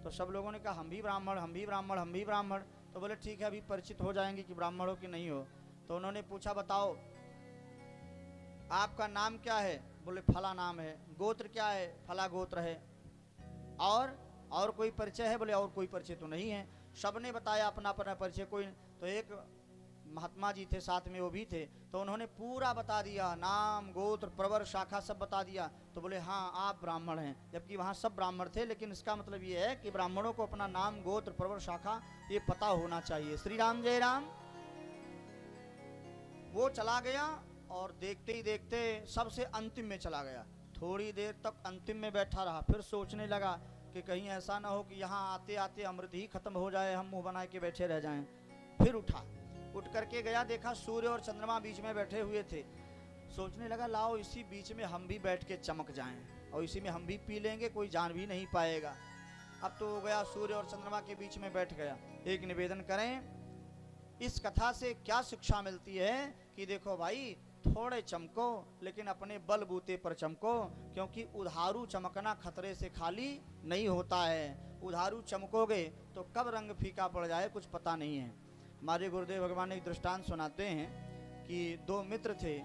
तो सब लोगों ने कहा हम भी ब्राह्मण, हम भी ब्राह्मण, हम भी ब्राह्मण। तो बोले ठीक है, अभी परिचित हो जाएंगे कि ब्राह्मण हो कि नहीं हो। तो उन्होंने पूछा बताओ आपका नाम क्या है? बोले फला नाम है। गोत्र क्या है? फला गोत्र है। और कोई परिचय है? बोले और कोई परिचय तो नहीं है। सबने बताया अपना अपना परिचय। कोई तो एक महात्मा जी थे साथ में, वो भी थे, तो उन्होंने पूरा बता दिया, नाम गोत्र प्रवर शाखा सब बता दिया। तो बोले हाँ आप ब्राह्मण हैं, जबकि वहाँ सब ब्राह्मण थे। लेकिन इसका मतलब ये है कि ब्राह्मणों को अपना नाम गोत्र प्रवर शाखा ये पता होना चाहिए। श्री राम जय राम। वो चला गया और देखते ही देखते सबसे अंतिम में चला गया। थोड़ी देर तक अंतिम में बैठा रहा, फिर सोचने लगा कि कहीं ऐसा ना हो कि यहाँ आते आते अमृत ही खत्म हो जाए, हम मुंह बना के बैठे रह जाएं। फिर उठ करके गया, देखा सूर्य और चंद्रमा बीच में बैठे हुए थे। सोचने लगा लाओ इसी बीच में हम भी बैठ के चमक जाएं और इसी में हम भी पी लेंगे, कोई जान भी नहीं पाएगा। अब तो हो गया, सूर्य और चंद्रमा के बीच में बैठ गया। एक निवेदन करें, इस कथा से क्या शिक्षा मिलती है कि देखो भाई थोड़े चमको लेकिन अपने बल बूते पर चमको, क्योंकि उधारू चमकना खतरे से खाली नहीं होता है। उधारू चमकोगे तो कब रंग फीका पड़ जाए कुछ पता नहीं है। हमारे गुरुदेव भगवान एक दृष्टांत सुनाते हैं कि दो मित्र थे,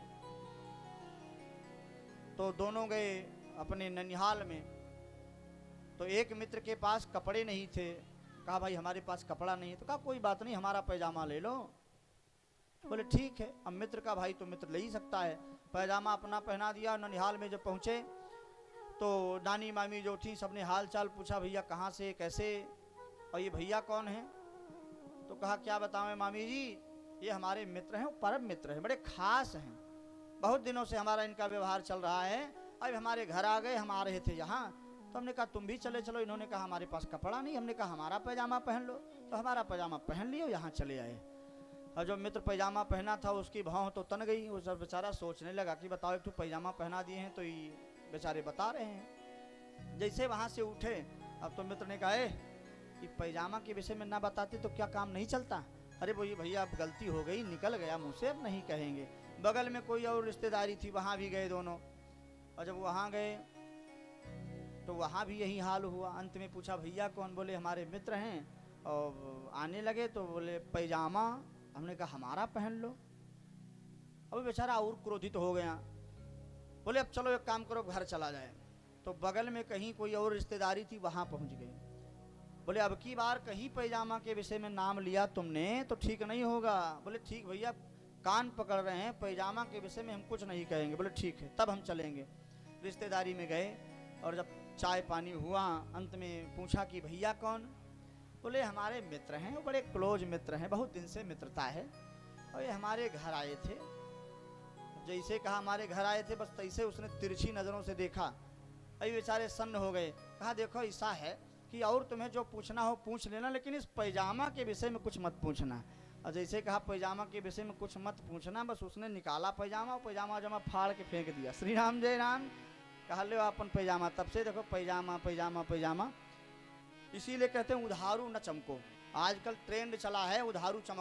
तो दोनों गए अपने ननिहाल में। तो एक मित्र के पास कपड़े नहीं थे, कहा भाई हमारे पास कपड़ा नहीं है। तो कहा कोई बात नहीं, हमारा पैजामा ले लो। बोले ठीक है, अब मित्र का भाई तो मित्र ले ही सकता है। पैजामा अपना पहना दिया। ननिहाल में जब पहुंचे तो नानी मामी जो थी सबने हाल चाल पूछा, भैया कहाँ से कैसे, और ये भैया कौन है? तो कहा क्या बतावें मामी जी, ये हमारे मित्र हैं, परम मित्र हैं, बड़े खास हैं, बहुत दिनों से हमारा इनका व्यवहार चल रहा है। अब हमारे घर आ गए, हम आ रहे थे यहाँ, तो हमने कहा तुम भी चले चलो। इन्होंने कहा हमारे पास कपड़ा नहीं। हमने कहा हमारा पैजामा पहन लो। तो हमारा पैजामा पहन लियो, यहाँ चले आए। और जो मित्र पैजामा पहना था उसकी भौं तो तन गई। वो सब बेचारा सोचने लगा कि बताओ एक तो पैजामा पहना दिए हैं तो ये बेचारे बता रहे हैं। जैसे वहाँ से उठे, अब तो मित्र ने कहा कि पैजामा के विषय में ना बताते तो क्या काम नहीं चलता? अरे बोलिए भैया अब गलती हो गई, निकल गया मुँह से, अब नहीं कहेंगे। बगल में कोई और रिश्तेदारी थी, वहाँ भी गए दोनों। और जब वहाँ गए तो वहाँ भी यही हाल हुआ। अंत में पूछा भैया कौन? बोले हमारे मित्र हैं। और आने लगे तो बोले पैजामा। हमने कहा हमारा पहन लो। अब बेचारा और क्रोधित हो गया। बोले अब चलो एक काम करो, घर चला जाए। तो बगल में कहीं कोई और रिश्तेदारी थी, वहाँ पहुँच गए। बोले अब की बार कहीं पैजामा के विषय में नाम लिया तुमने तो ठीक नहीं होगा। बोले ठीक भैया, कान पकड़ रहे हैं, पैजामा के विषय में हम कुछ नहीं कहेंगे। बोले ठीक है, तब हम चलेंगे। रिश्तेदारी में गए और जब चाय पानी हुआ, अंत में पूछा कि भैया कौन? बोले हमारे मित्र हैं, वो बड़े क्लोज मित्र हैं, बहुत दिन से मित्रता है, और ये हमारे घर आए थे। जैसे कहा हमारे घर आए थे, बस तैसे उसने तिरछी नज़रों से देखा। अभी बेचारे सन्न हो गए। कहा देखो ऐसा है कि और तुम्हें जो पूछना हो पूछ लेना, लेकिन इस पैजामा के विषय में कुछ मत पूछना। और जैसे कहा पैजामा के विषय में कुछ मत पूछना, बस उसने निकाला पैजामा, पैजामा जमा फाड़ के फेंक दिया। श्री राम जय राम। कहा लो अपन पैजामा। तब से देखो पैजामा पैजामा पैजामा। इसीलिए कहते हैं उधारू न चमको। आजकल ट्रेंड चला है उधारू चमक